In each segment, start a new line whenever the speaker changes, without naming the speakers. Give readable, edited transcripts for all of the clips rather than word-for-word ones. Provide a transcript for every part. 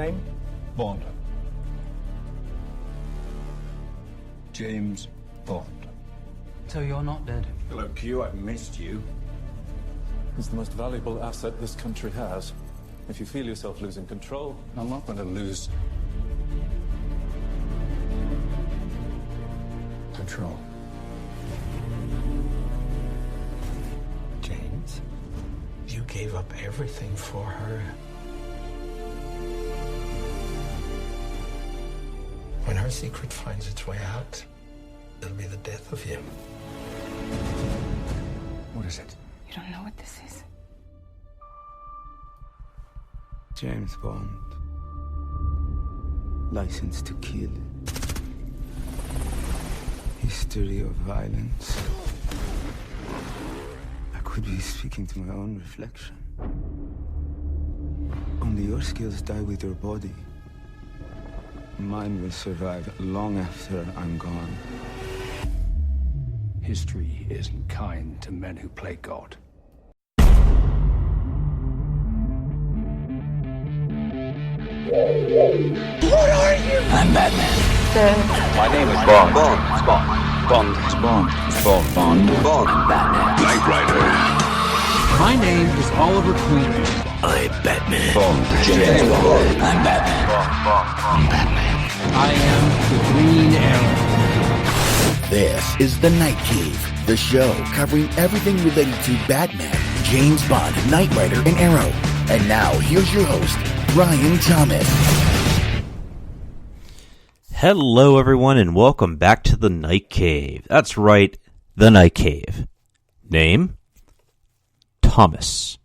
name?
Bond. James Bond.
So you're not dead?
Hello, Q. I've missed you.
It's the most valuable asset this country has. If you feel yourself losing control,
I'm not going to lose control.
James, you gave up everything for her. When her secret finds its way out, it'll be the death of you.
What is it?
You don't know what this is?
James Bond. License to kill. History of violence. I could be speaking to my own reflection. Only your skills die with your body. Mine will survive long after I'm gone.
History isn't kind to men who play God.
What are you?
I'm Batman.
My name is Bond.
I'm Batman.
Knight Rider.
My name is Oliver Queen.
I'm Batman.
Bond.
James Bond. I'm Batman. I'm Batman.
I am the Green Arrow.
This is The Night Cave, the show covering everything related to Batman, James Bond, Knight Rider, and Arrow. And now, here's your host, Brian Thomas.
Hello, everyone, and welcome back to The Night Cave. That's right, The Night Cave. Name? Thomas.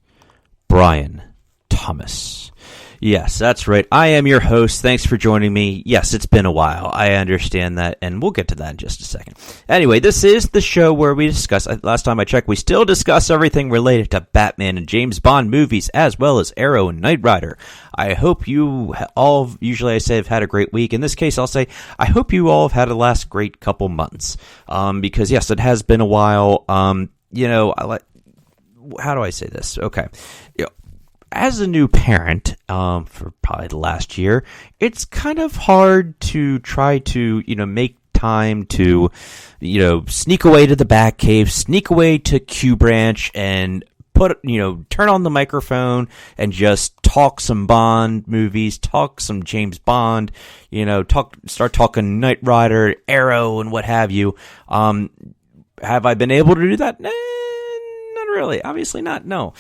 Brian Thomas. Yes, that's right. I am your host. Thanks for joining me. Yes, it's been a while. I understand that, and we'll get to that in just a second. Anyway, this is the show where we discuss, last time I checked, we still discuss everything related to Batman and James Bond movies, as well as Arrow and Knight Rider. I hope you all, usually I say, have had a great week. In this case, I'll say, I hope you all have had a last great couple months. Because, yes, it has been a while. How do I say this? Okay. As a new parent, for probably the last year, it's kind of hard to try to, make time to, sneak away to the Batcave, sneak away to Q Branch, and turn on the microphone and just talk some Bond movies, talk some James Bond, start talking Knight Rider, Arrow, and what have you. Have I been able to do that? Really, obviously not. No,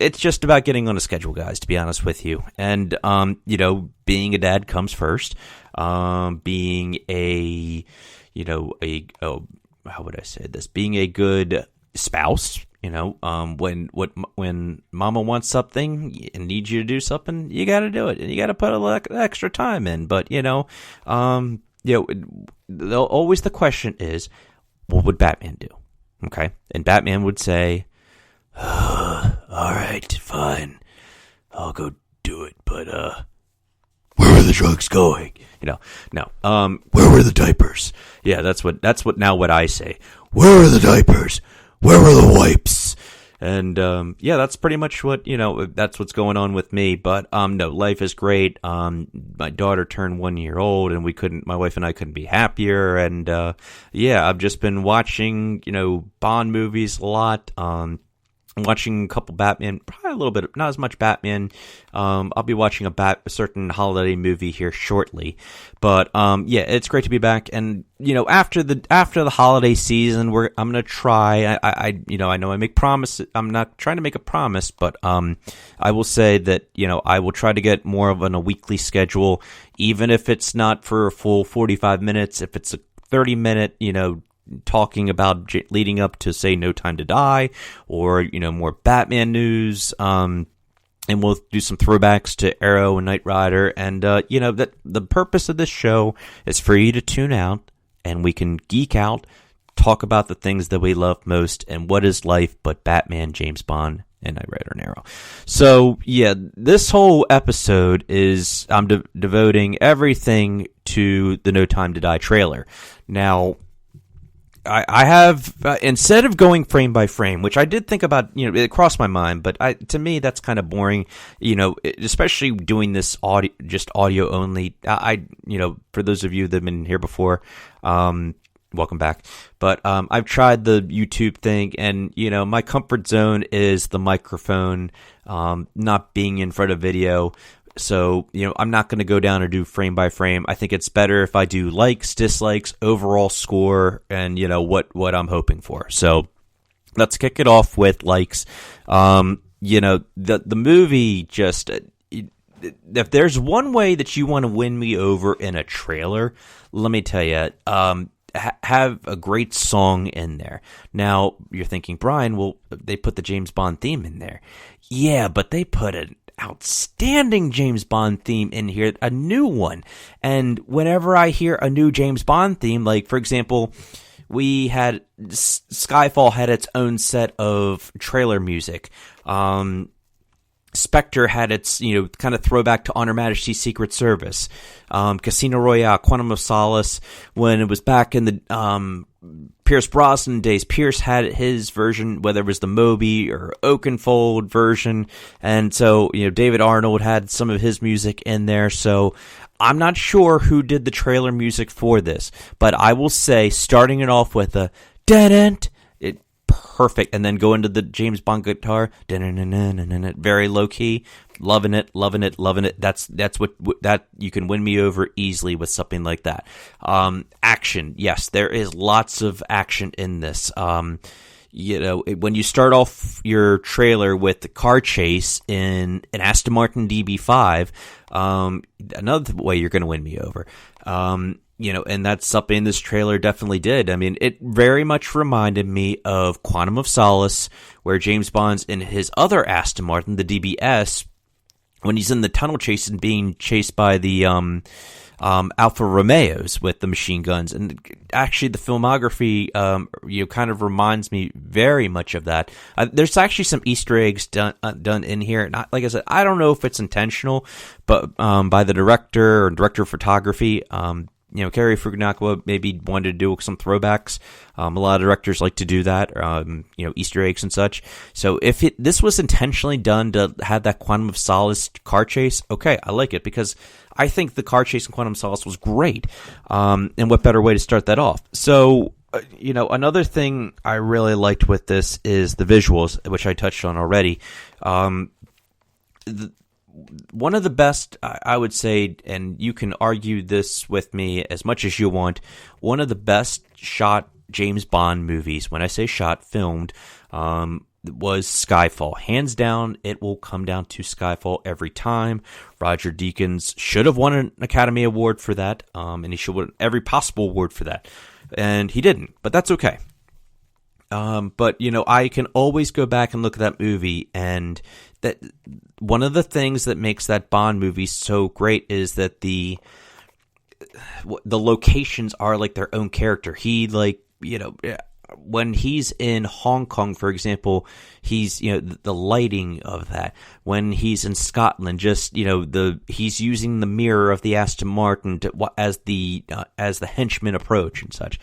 it's just about getting on a schedule, guys, to be honest with you. And being a dad comes first. Being a how would I say this? Being a good spouse. When mama wants something and needs you to do something, you got to do it, and you got to put a little extra time in. But always the question is, what would Batman do? Okay, and Batman would say, all right, fine, I'll go do it, but, where were the drugs going? No, where were the diapers? Yeah, that's what I say. Where were the diapers? Where were the wipes? And, that's pretty much what, that's what's going on with me. But, no, life is great. My daughter turned 1 year old, and my wife and I couldn't be happier. And, I've just been watching, Bond movies a lot. I'm watching a couple Batman, probably a little bit, not as much Batman. I'll be watching a certain holiday movie here shortly. But, it's great to be back. And, after the holiday season, I'm going to try, I know I make promises. I'm not trying to make a promise, but, I will say that, I will try to get more of a weekly schedule, even if it's not for a full 45 minutes, if it's a 30-minute, talking about leading up to, say, No Time to Die, or more Batman news, and we'll do some throwbacks to Arrow and Knight Rider, and that the purpose of this show is for you to tune out, and we can geek out, talk about the things that we love most, and what is life but Batman, James Bond, and Knight Rider and Arrow. So this whole episode is I'm devoting everything to the No Time to Die trailer. Now, I have instead of going frame by frame, which I did think about, it crossed my mind, but to me that's kind of boring, especially doing this just audio only. For those of you that have been here before, welcome back. But I've tried the YouTube thing, and my comfort zone is the microphone, not being in front of video. So, I'm not going to go down and do frame by frame. I think it's better if I do likes, dislikes, overall score, and, what I'm hoping for. So, let's kick it off with likes. The movie just, if there's one way that you want to win me over in a trailer, let me tell you, have a great song in there. Now, you're thinking, Brian, well, they put the James Bond theme in there. Yeah, but they put an outstanding James Bond theme in here, a new one. And whenever I hear a new James Bond theme, like, for example, we had Skyfall had its own set of trailer music. Spectre had its, kind of throwback to On Her Majesty's Secret Service. Casino Royale, Quantum of Solace, when it was back in the Pierce Brosnan days, Pierce had his version, whether it was the Moby or Oakenfold version. And so, David Arnold had some of his music in there. So I'm not sure who did the trailer music for this, but I will say, starting it off with a dent, perfect, and then go into the James Bond guitar, very low key, loving it. That's what that you can win me over easily with something like that. Action, yes, there is lots of action in this. When you start off your trailer with the car chase in an Aston Martin DB5, another way you're going to win me over. And that's something this trailer definitely did. I mean, it very much reminded me of Quantum of Solace, where James Bond's in his other Aston Martin, the DBS, when he's in the tunnel chase and being chased by the Alfa Romeos with the machine guns. And actually, the filmography, kind of reminds me very much of that. There's actually some Easter eggs done in here. Not, like I said, I don't know if it's intentional, but by the director of photography. Cary Fukunaga maybe wanted to do some throwbacks. A lot of directors like to do that, Easter eggs and such. So if this was intentionally done to have that Quantum of Solace car chase, okay, I like it, because I think the car chase in Quantum of Solace was great. And what better way to start that off? So, another thing I really liked with this is the visuals, which I touched on already. One of the best, I would say, and you can argue this with me as much as you want, one of the best shot James Bond movies, when I say shot, filmed, was Skyfall. Hands down, it will come down to Skyfall every time. Roger Deakins should have won an Academy Award for that, and he should have won every possible award for that. And he didn't, but that's okay. But I can always go back and look at that movie, and that one of the things that makes that Bond movie so great is that the locations are like their own character. He, when he's in Hong Kong, for example, he's, the lighting of that. When he's in Scotland, just, he's using the mirror of the Aston Martin as the henchmen approach and such.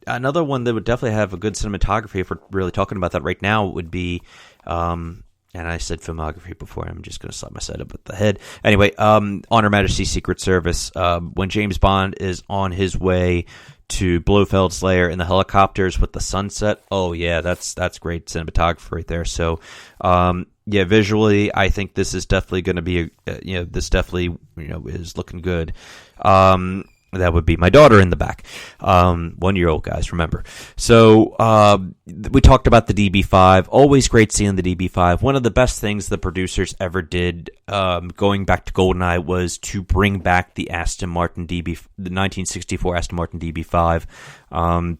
Another one that would definitely have a good cinematography, if we're really talking about that right now, would be, and I said filmography before, I'm just going to slap my side up with the head. Anyway, On Her Majesty's Secret Service, when James Bond is on his way to Blofeld's lair in the helicopters with the sunset, oh yeah, that's great cinematography right there. So, visually, I think this is definitely going to be, this definitely, is looking good. That would be my daughter in the back. 1-year-old, guys, remember. So, we talked about the DB5. Always great seeing the DB5. One of the best things the producers ever did, going back to GoldenEye, was to bring back the Aston Martin the 1964 Aston Martin DB5.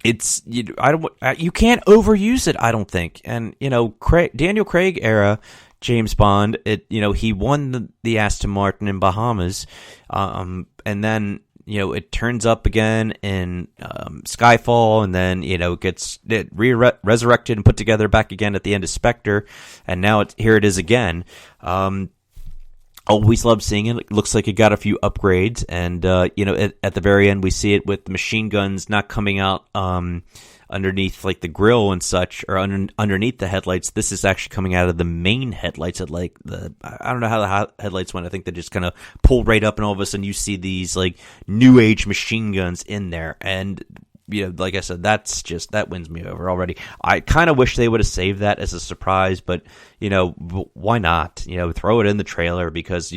It's, you can't overuse it, I don't think. And, Daniel Craig era James Bond, he won the Aston Martin in Bahamas, and then, it turns up again in Skyfall, and then, it gets resurrected and put together back again at the end of Spectre, and now here it is again. Always love seeing it. It looks like it got a few upgrades, and at the very end we see it with the machine guns not coming out underneath like the grill and such, or underneath the headlights. This is actually coming out of the main headlights. At like I don't know how the headlights went. I think they just kind of pulled right up, and all of a sudden you see these like new age machine guns in there, and like I said, that wins me over already. I kind of wish they would have saved that as a surprise, but why not? Throw it in the trailer, because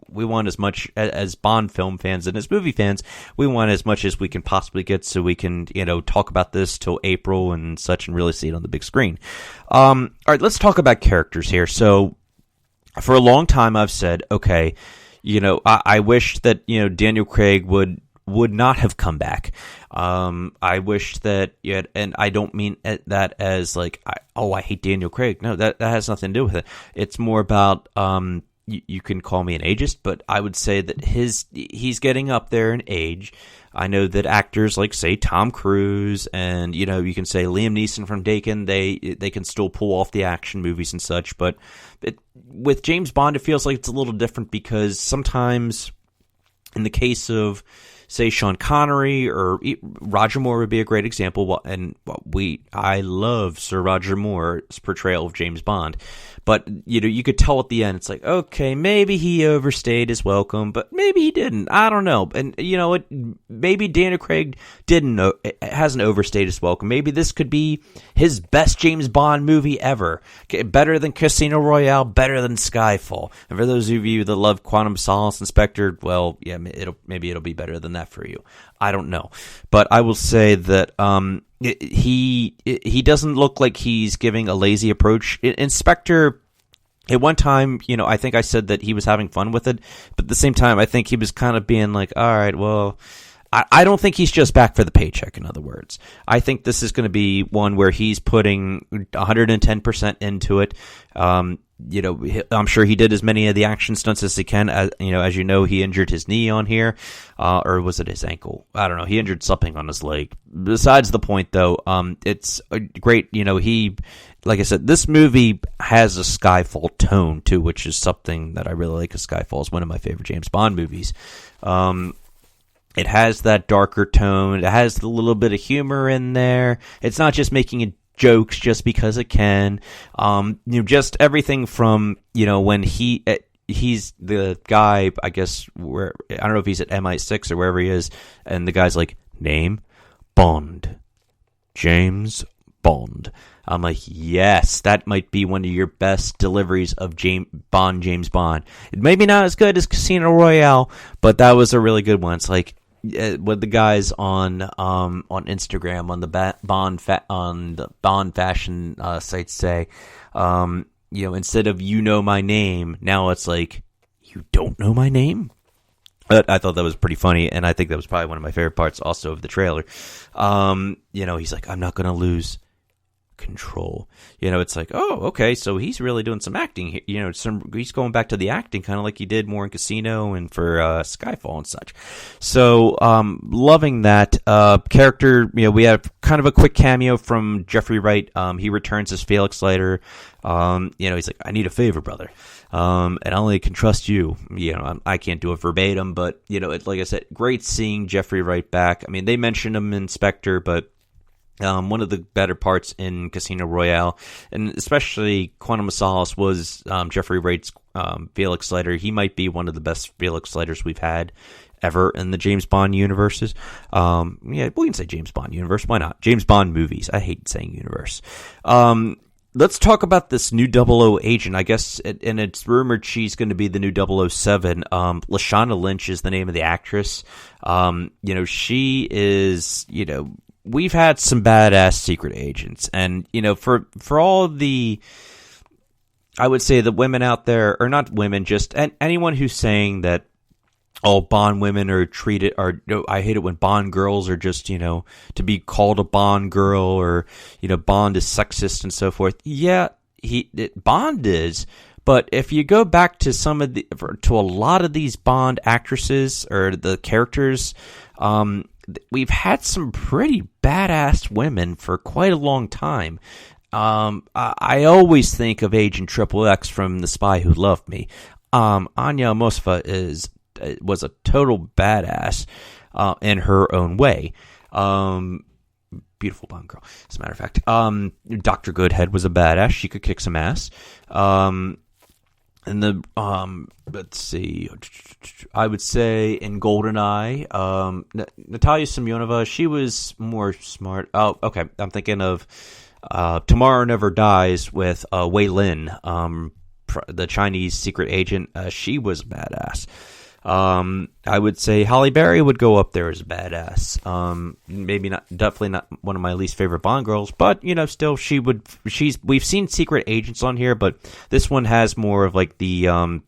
we want as much as Bond film fans and as movie fans. We want as much as we can possibly get, so we can talk about this till April and such, and really see it on the big screen. All right, let's talk about characters here. So for a long time, I've said, okay, I wish that Daniel Craig would not have come back. I wish that, and I don't mean that as like, I hate Daniel Craig. No, that has nothing to do with it. It's more about, you can call me an ageist, but I would say that he's getting up there in age. I know that actors like, say, Tom Cruise, and you can say Liam Neeson from Taken, they can still pull off the action movies and such. But with James Bond, it feels like it's a little different, because sometimes, in the case of, say, Sean Connery or Roger Moore would be a great example, and I love Sir Roger Moore's portrayal of James Bond, but you could tell at the end, it's like, okay, maybe he overstayed his welcome, but maybe he didn't. I don't know, and maybe Daniel Craig hasn't overstayed his welcome. Maybe this could be his best James Bond movie ever, better than Casino Royale, better than Skyfall. And for those of you that love Quantum of Solace and Spectre, well, yeah, maybe it'll be better than that for you. I don't know, but I will say that he doesn't look like he's giving a lazy approach. In Spectre, at one time, I think I said that he was having fun with it, but at the same time, I think he was kind of being like, all right, well, I don't think he's just back for the paycheck, in other words. I think this is going to be one where he's putting 110% into it. I'm sure he did as many of the action stunts as he can. As he injured his knee on here, or was it his ankle? I don't know. He injured something on his leg. Besides the point, though, it's great. Like I said, this movie has a Skyfall tone too, which is something that I really like. Because Skyfall is one of my favorite James Bond movies. It has that darker tone. It has a little bit of humor in there. It's not just making it jokes just because it can. Just everything from when he's the guy, I guess, where I don't know if he's at MI6 or wherever he is, and the guy's like, name Bond, James Bond. I'm like, yes, that might be one of your best deliveries of James Bond. It may be not as good as Casino Royale, but that was a really good one. It's like what the guys on Instagram on the Bond fashion sites say. Instead of my name, now it's like, you don't know my name. But I thought that was pretty funny, and I think that was probably one of my favorite parts also of the trailer. He's like, I'm not going to lose control. It's like, oh, okay, so he's really doing some acting. He's going back to the acting, kind of like he did more in Casino and for Skyfall and such. So, loving that character. We have kind of a quick cameo from Jeffrey Wright. He returns as Felix Leiter. He's like, I need a favor, brother. And I only can trust you. I can't do it verbatim, but like I said, great seeing Jeffrey Wright back. I mean, they mentioned him in Spectre, but one of the better parts in Casino Royale, and especially Quantum of Solace, was Jeffrey Wright's Felix Leiter. He might be one of the best Felix Leiters we've had ever in the James Bond universes. We can say James Bond universe. Why not? James Bond movies. I hate saying universe. Let's talk about this new 00 agent. I guess, and it's rumored she's going to be the new 007. Leshawna Lynch is the name of the actress. She is, we've had some badass secret agents, and for all the, I would say, the women out there, or not women, just anyone who's saying that all Bond women are treated, or I hate it when Bond girls are just to be called a Bond girl, or Bond is sexist and so forth. Yeah, Bond is. But if you go back to to a lot of these Bond actresses or the characters, we've had some pretty badass women for quite a long time. I always think of Agent XXX from The Spy Who Loved Me. Anya Mosfa was a total badass in her own way. Beautiful Bond girl, as a matter of fact. Dr. Goodhead was a badass. She could kick some ass. And let's see, I would say in GoldenEye, Natalia Semyonova, she was more smart. Oh, okay. I'm thinking of Tomorrow Never Dies with Wei Lin, the Chinese secret agent. She was badass. I would say Halle Berry would go up there as a badass. Maybe not, definitely not one of my least favorite Bond girls, but still we've seen secret agents on here, but this one has more of like the, I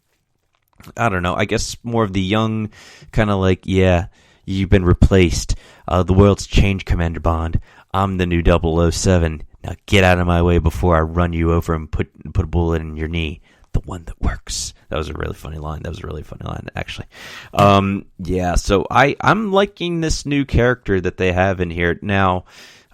don't know, I guess more of the young kind of like, yeah, you've been replaced. The world's changed, Commander Bond. I'm the new 007. Now get out of my way before I run you over and put a bullet in your knee. The one that works. That was a really funny line. Actually. Yeah, so I'm liking this new character that they have in here. Now,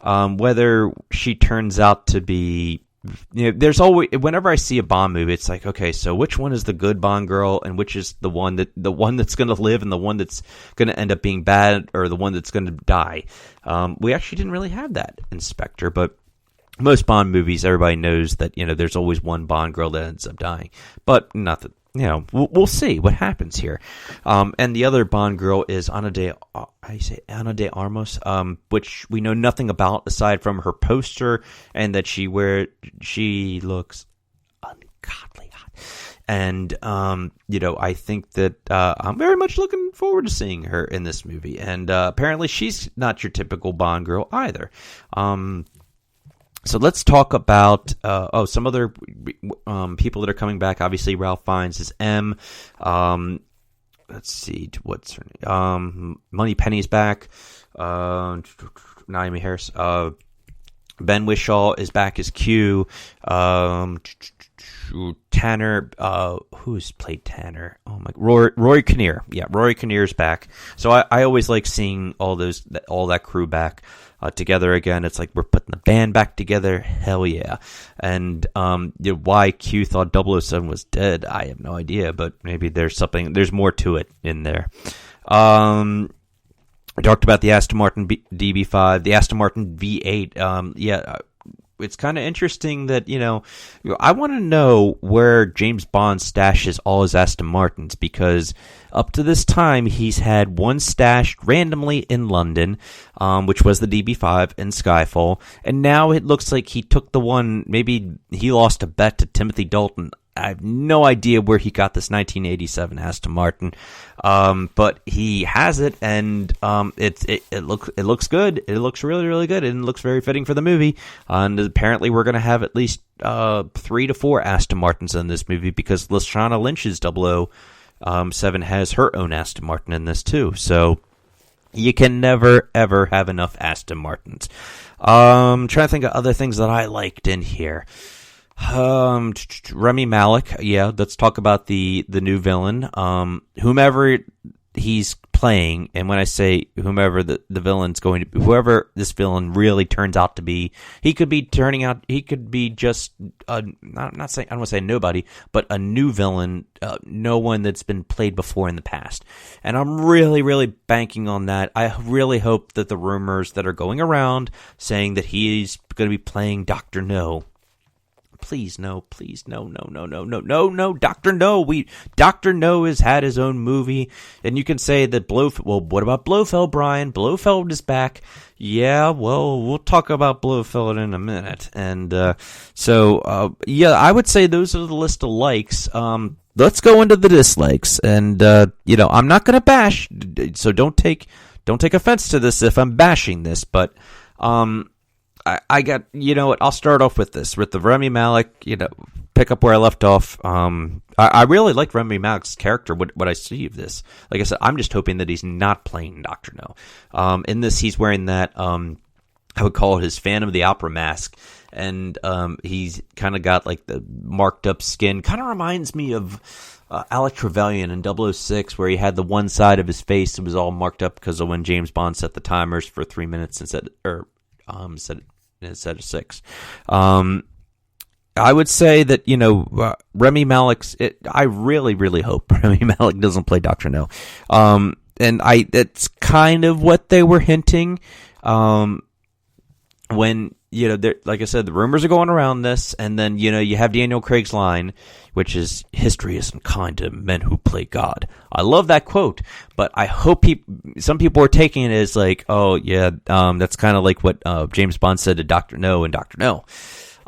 whether she turns out to be... there's always... Whenever I see a Bond movie, it's like, okay, so which one is the good Bond girl, and which is the one that's going to live, and the one that's going to end up being bad, or the one that's going to die? We actually didn't really have that in Spectre, but... Most Bond movies, everybody knows that, there's always one Bond girl that ends up dying. But not that, we'll see what happens here. And the other Bond girl is Ana de Armas, which we know nothing about aside from her poster and that she looks ungodly hot. And, I think that I'm very much looking forward to seeing her in this movie. And apparently she's not your typical Bond girl either. So let's talk about some other people that are coming back. Obviously, Ralph Fiennes is M. Let's see, what's her name? Moneypenny's back. Naomi Harris. Ben Whishaw is back as Q. Tanner, who's played Tanner? Oh my, Rory Kinnear. Yeah, Rory Kinnear's back. So I always like seeing all that crew back together again. It's like we're putting the band back together. Hell yeah. And why Q thought 007 was dead, I have no idea, but maybe there's more to it in there. I talked about the Aston Martin DB5, the Aston Martin V8. It's kind of interesting that, I want to know where James Bond stashes all his Aston Martins, because up to this time, he's had one stashed randomly in London, which was the DB5 in Skyfall, and now it looks like he took the one, maybe he lost a bet to Timothy Dalton. I have no idea where he got this 1987 Aston Martin, but he has it, and it looks good. It looks really, really good, and it looks very fitting for the movie. And apparently, we're going to have at least 3 to 4 Aston Martins in this movie, because Leshawna Lynch's 007 has her own Aston Martin in this too. So you can never ever have enough Aston Martins. Trying to think of other things that I liked in here. Rami Malek, yeah, let's talk about the new villain, whomever he's playing, and when I say whomever the villain's going to be, whoever this villain really turns out to be, he could be just, I don't want to say nobody, but a new villain, no one that's been played before in the past. And I'm really, really banking on that. I really hope that the rumors that are going around saying that he's going to be playing Dr. No. Please, no, Dr. No. Dr. No has had his own movie, and you can say that what about Blofeld, Brian? Blofeld is back. Yeah, well, we'll talk about Blofeld in a minute. And, I would say those are the list of likes. Let's go into the dislikes, and, I'm not gonna bash, so don't take offense to this if I'm bashing this, but, I got, I'll start off with this, with the Rami Malek, pick up where I left off. I really liked Rami Malek's character, what I see of this. Like I said, I'm just hoping that he's not playing Dr. No. In this, he's wearing that, I would call it his Phantom of the Opera mask, and he's kind of got like the marked up skin. Kind of reminds me of Alec Trevelyan in 006, where he had the one side of his face that was all marked up because of when James Bond set the timers for 3 minutes instead of 6. I would say that, Remy Malek's, I really, really hope Remy Malek doesn't play Dr. No. And that's kind of what they were hinting, when, like I said, the rumors are going around this, and then, you have Daniel Craig's line, which is, history isn't kind to men who play God. I love that quote, but I hope some people are taking it as like, oh, yeah, that's kind of like what James Bond said to Dr. No and Dr. No.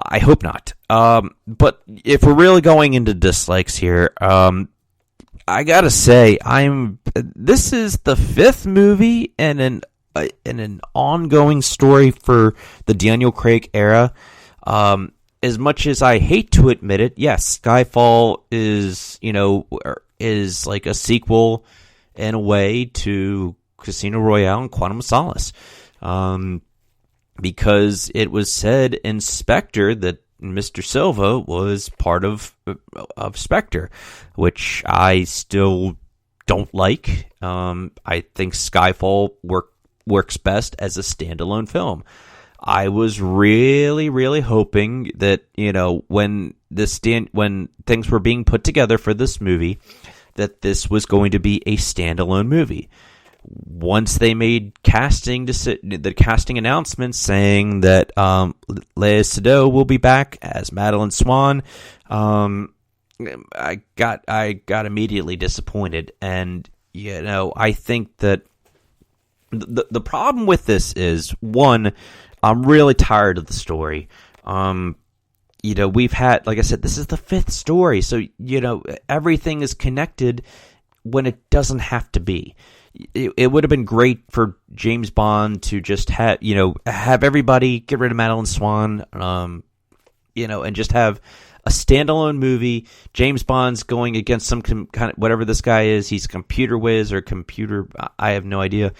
I hope not. But if we're really going into dislikes here, I gotta say, this is the 5th movie and an ongoing story for the Daniel Craig era. As much as I hate to admit it, yes, Skyfall is like a sequel in a way to Casino Royale and Quantum of Solace. Because it was said in Spectre that Mr. Silva was part of Spectre, which I still don't like. I think Skyfall works best as a standalone film. I was really, really hoping that, when things were being put together for this movie, that this was going to be a standalone movie. Once they made the casting announcement saying that Léa Seydoux will be back as Madeline Swan, I got immediately disappointed. And I think that the problem with this is, one, I'm really tired of the story. We've had, like I said, this is the 5th story, so everything is connected when it doesn't have to be. It would have been great for James Bond to just have everybody get rid of Madeline Swan, and just have a standalone movie. James Bond's going against some kind of, whatever this guy is. He's computer whiz or computer, I have no idea.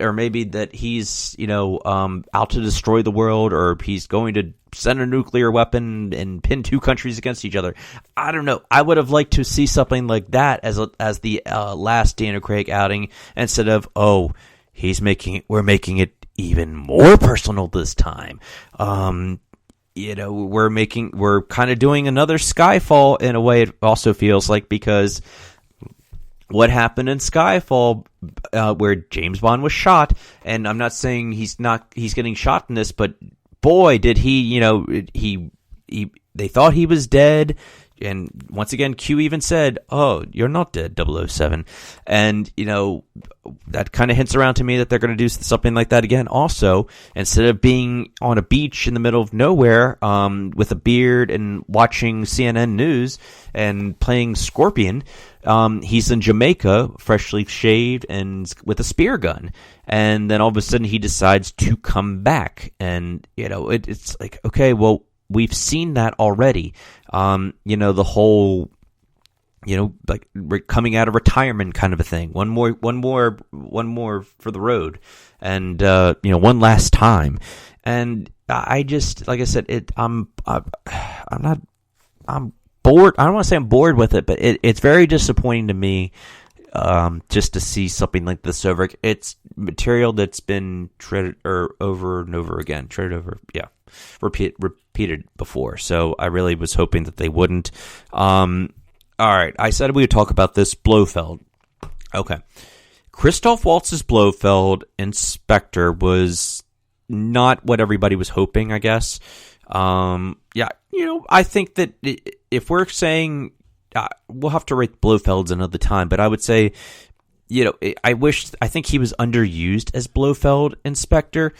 Or maybe that he's, out to destroy the world, or he's going to send a nuclear weapon and pin 2 countries against each other. I don't know. I would have liked to see something like that as the last Daniel Craig outing, instead of, we're making it even more personal this time. We're kind of doing another Skyfall in a way, it also feels like, because what happened in Skyfall, where James Bond was shot, and I'm not saying he's getting shot in this, but boy, did he, they thought he was dead. And once again, Q even said, "Oh, you're not dead, 007." And, that kind of hints around to me that they're going to do something like that again. Also, instead of being on a beach in the middle of nowhere, with a beard and watching CNN News and playing Scorpion, he's in Jamaica, freshly shaved and with a spear gun. And then all of a sudden he decides to come back. And, it's like, okay, well, we've seen that already. The whole, like coming out of retirement kind of a thing. One more for the road, and one last time. And I just, like I said, I'm bored. I don't want to say I'm bored with it, but it's very disappointing to me. Just to see something like this over. It's material that's been treaded over and over again. Repeated before. So I really was hoping that they wouldn't. All right, I said we would talk about this Blofeld. Okay. Christoph Waltz's Blofeld in Spectre was not what everybody was hoping, I guess. I think that if we're saying, we'll have to rate Blofelds another time, but I would say, I think he was underused as Blofeld in Spectre.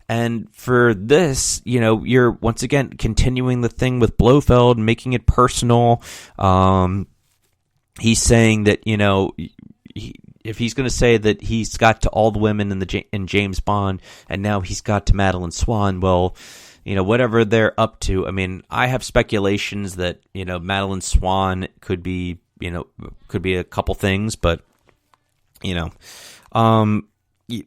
And for this, you're once again continuing the thing with Blofeld, making it personal. He's saying that, if he's going to say that he's got to all the women in James Bond, and now he's got to Madeline Swan, well, whatever they're up to. I mean, I have speculations that, Madeline Swan could be a couple things, but,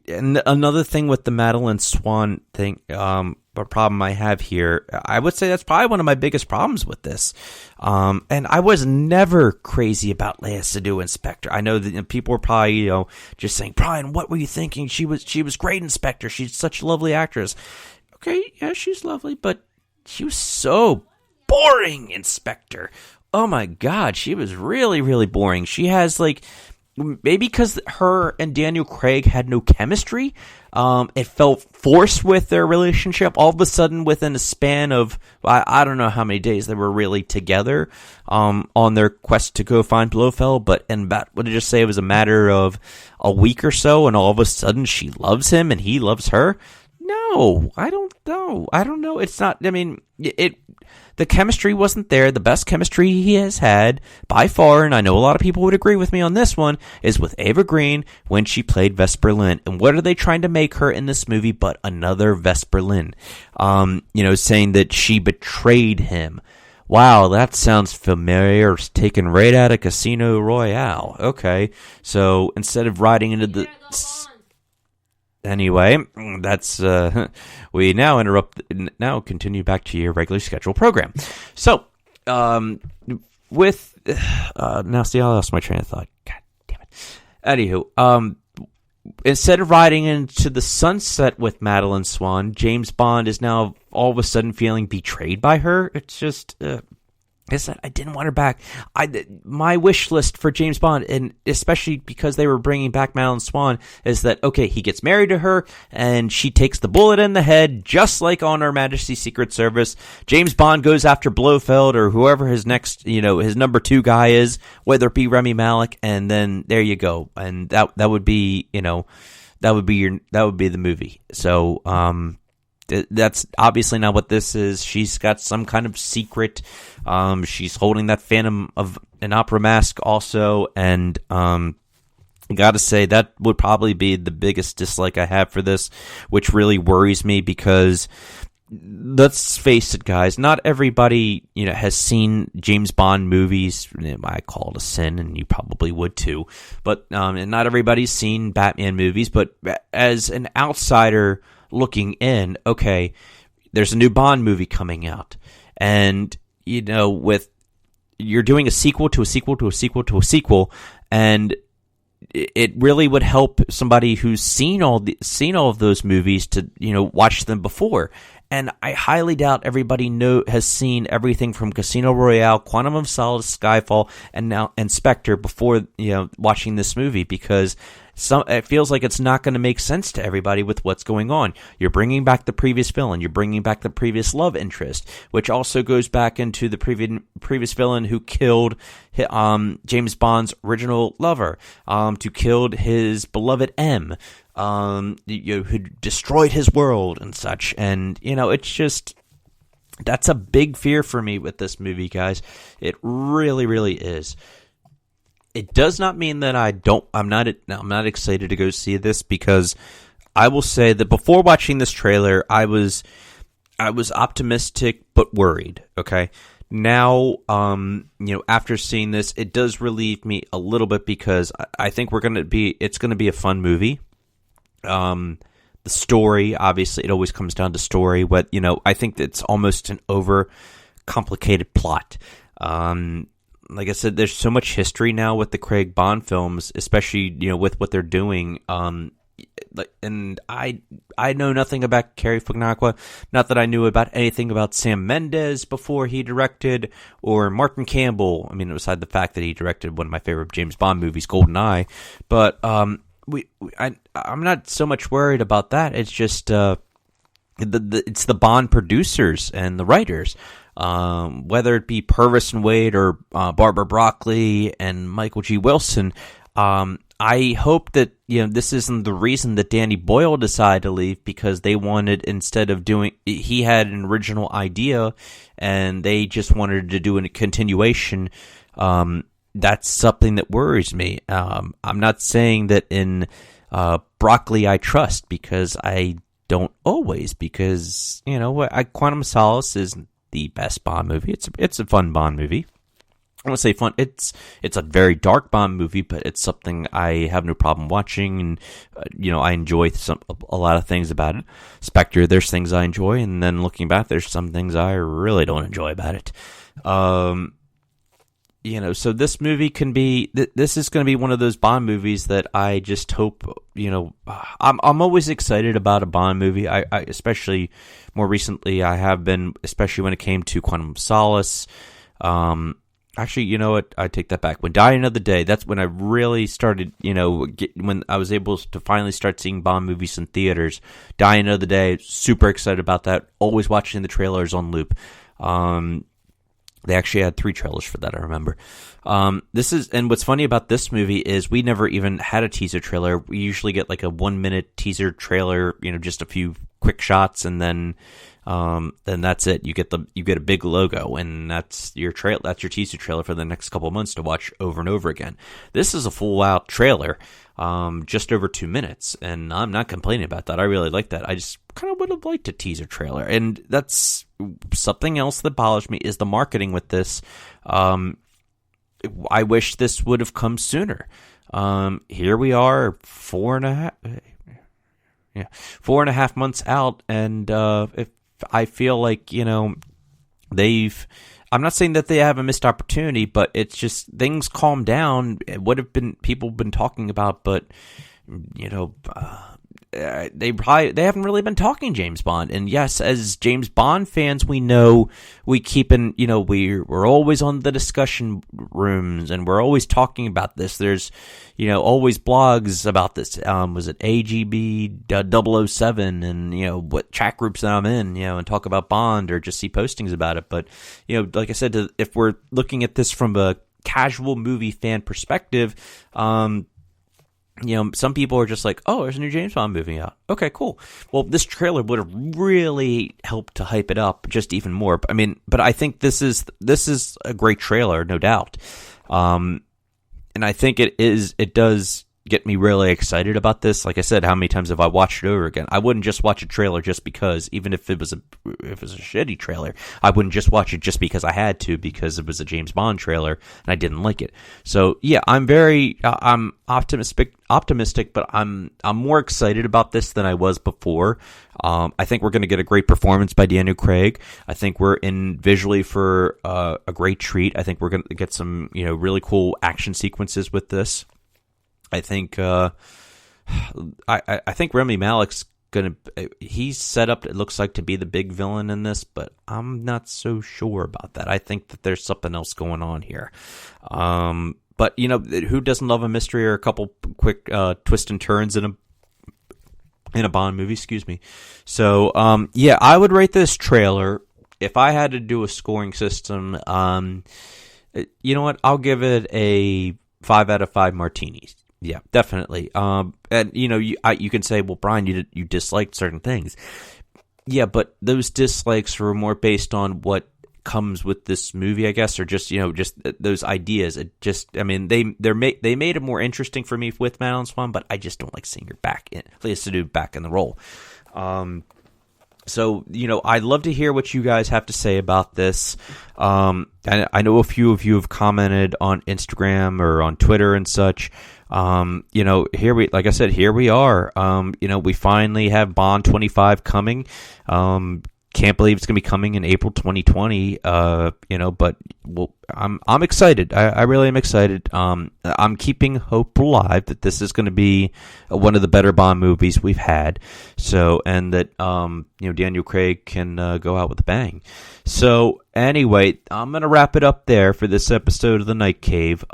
and another thing with the Madeline Swan thing, a problem I have here, I would say that's probably one of my biggest problems with this. And I was never crazy about Léa Seydoux in Spectre. I know that people were probably, just saying, Brian, what were you thinking? She was great in Spectre. She's such a lovely actress. Okay, yeah, she's lovely, but she was so boring Inspector. Oh my God, she was really, really boring. She has like, maybe because her and Daniel Craig had no chemistry, it felt forced with their relationship. All of a sudden, within a span of, I don't know how many days they were really together, on their quest to go find Blofeld, but in about, what did I just say, it was a matter of a week or so, and all of a sudden she loves him and he loves her? No, I don't know. It's not, I mean, the chemistry wasn't there. The best chemistry he has had, by far, and I know a lot of people would agree with me on this one, is with Ava Green when she played Vesper Lynd. And what are they trying to make her in this movie but another Vesper Lynd? Saying that she betrayed him. Wow, that sounds familiar. It's taken right out of Casino Royale. Okay, so instead of riding into the... Anyway, that's we now continue back to your regularly scheduled program. So, now see, I lost my train of thought. God damn it. Anywho, instead of riding into the sunset with Madeline Swan, James Bond is now all of a sudden feeling betrayed by her. It's just... I didn't want her back. My wish list for James Bond, and especially because they were bringing back Madeline Swan, is that, okay, he gets married to her, and she takes the bullet in the head, just like on Her Majesty's Secret Service. James Bond goes after Blofeld, or whoever his next, his number 2 guy is, whether it be Rami Malek, and then there you go. And that would be, that would be the movie. So, that's obviously not what this is. She's got some kind of secret. She's holding that Phantom of an Opera mask also, and I gotta say that would probably be the biggest dislike I have for this, which really worries me because, let's face it, guys, not everybody has seen James Bond movies. I call it a sin, and you probably would too. But and not everybody's seen Batman movies. But as an outsider looking in, okay, there's a new Bond movie coming out, and with you're doing a sequel to a sequel to a sequel to a sequel, and it really would help somebody who's seen all of those movies to watch them before. And I highly doubt everybody has seen everything from Casino Royale, Quantum of Solace, Skyfall, and now Spectre before watching this movie, because it feels like it's not going to make sense to everybody with what's going on. You're bringing back the previous villain. You're bringing back the previous love interest, which also goes back into the previous villain who killed James Bond's original lover, who killed his beloved M, who destroyed his world and such. And, it's just... that's a big fear for me with this movie, guys. It really, really is. It does not mean that I'm not excited to go see this, because I will say that before watching this trailer, I was optimistic but worried. Okay. Now, after seeing this, it does relieve me a little bit, because I think it's going to be a fun movie. The story, obviously, it always comes down to story, but, I think it's almost an over-complicated plot. Like I said, there's so much history now with the Craig Bond films, especially, with what they're doing. And I know nothing about Cary Fukunaga, not that I knew about anything about Sam Mendes before he directed, or Martin Campbell. I mean, beside the fact that he directed one of my favorite James Bond movies, GoldenEye. But I'm not so much worried about that. It's just it's the Bond producers and the writers. Whether it be Purvis and Wade or Barbara Broccoli and Michael G. Wilson, I hope that this isn't the reason that Danny Boyle decided to leave, because they wanted, instead of he had an original idea and they just wanted to do a continuation. That's something that worries me. I'm not saying that in Broccoli I trust, because I don't always, because Quantum of Solace is the best Bond movie. It's a fun Bond movie. I want to say fun. It's a very dark Bond movie, but it's something I have no problem watching, and I enjoy a lot of things about it. Spectre, there's things I enjoy, and then looking back, there's some things I really don't enjoy about it. so this movie can be, this is going to be one of those Bond movies that I just hope, I'm always excited about a Bond movie. I especially more recently, I have been, especially when it came to Quantum of Solace. Actually, you know what? I take that back. When Die Another Day, that's when I really started, when I was able to finally start seeing Bond movies in theaters. Die Another Day, super excited about that. Always watching the trailers on loop. They actually had 3 trailers for that, I remember. And what's funny about this movie is we never even had a teaser trailer. We usually get like a 1-minute teaser trailer, just a few quick shots, and then that's it. You get a big logo, and that's your teaser trailer for the next couple of months to watch over and over again. This is a full out trailer, just over 2 minutes, and I'm not complaining about that. I really like that. I just kind of would have liked a teaser trailer, and that's something else that bothers me is the marketing with this. I wish this would have come sooner. Here we are, 4.5 months out, and if I feel like, I'm not saying that they have a missed opportunity, but it's just things calm down. What have people been talking about, but they haven't really been talking James Bond. And yes, as James Bond fans, we know we keep in, we're always on the discussion rooms, and we're always talking about this. There's, always blogs about this. Was it AGB 007 and, what chat groups that I'm in, and talk about Bond or just see postings about it. But, like I said, if we're looking at this from a casual movie fan perspective, some people are just like, oh, there's a new James Bond movie out. Okay, cool. Well, this trailer would have really helped to hype it up just even more. But I think this is a great trailer, no doubt. And I think it does get me really excited about this. Like I said, how many times have I watched it over again? I wouldn't just watch a trailer just because, even if it was a shitty trailer, I wouldn't just watch it just because I had to, because it was a James Bond trailer and I didn't like it. So yeah, I'm optimistic, but I'm more excited about this than I was before. I think we're going to get a great performance by Daniel Craig. I think we're in visually for a great treat. I think we're going to get some really cool action sequences with this. I think I think Rami Malek's he's set up, it looks like, to be the big villain in this, but I'm not so sure about that. I think that there's something else going on here. But who doesn't love a mystery or a couple quick twists and turns in a Bond movie? Excuse me. So yeah, I would rate this trailer, if I had to do a scoring system. You know what? I'll give it a 5 out of 5 martinis. Yeah, definitely. And you can say, well, Brian, you disliked certain things. Yeah, but those dislikes were more based on what comes with this movie, I guess, or just those ideas. It just, they made it more interesting for me with Madeline Swan, but I just don't like seeing her back in the role. So, I'd love to hear what you guys have to say about this. I know a few of you have commented on Instagram or on Twitter and such. Here we are. We finally have Bond 25 coming. Can't believe it's going to be coming in April 2020. But I'm excited. I really am excited. I'm keeping hope alive that this is going to be one of the better Bond movies we've had. So, and that, Daniel Craig can go out with a bang. So anyway, I'm going to wrap it up there for this episode of The Night Cave.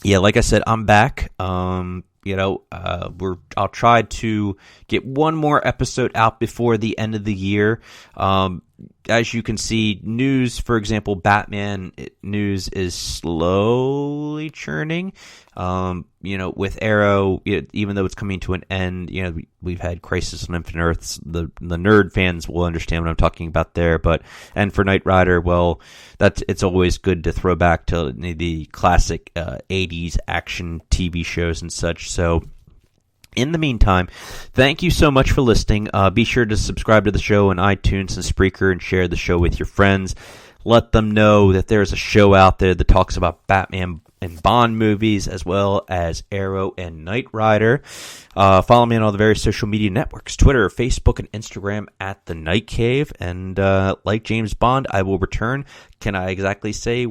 Yeah, like I said, I'm back. I'll try to get one more episode out before the end of the year. As you can see, news, for example, Batman news is slowly churning. With Arrow, even though it's coming to an end, we've had Crisis on Infinite Earths. The nerd fans will understand what I'm talking about there. And for Knight Rider, well, it's always good to throw back to the classic 80s action TV shows and such. So, in the meantime, thank you so much for listening. Be sure to subscribe to the show on iTunes and Spreaker and share the show with your friends. Let them know that there's a show out there that talks about Batman and Bond movies, as well as Arrow and Knight Rider. Follow me on all the various social media networks, Twitter, Facebook, and Instagram at The Night Cave. And like James Bond, I will return. Can I exactly say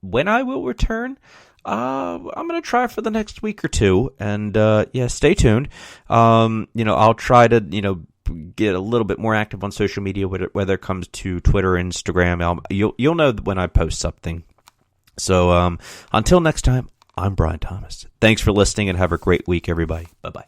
when I will return, I'm going to try for the next week or two. And, stay tuned. I'll try to, get a little bit more active on social media, whether it comes to Twitter, Instagram. You'll know when I post something. So until next time, I'm Brian Thomas. Thanks for listening and have a great week, everybody. Bye-bye.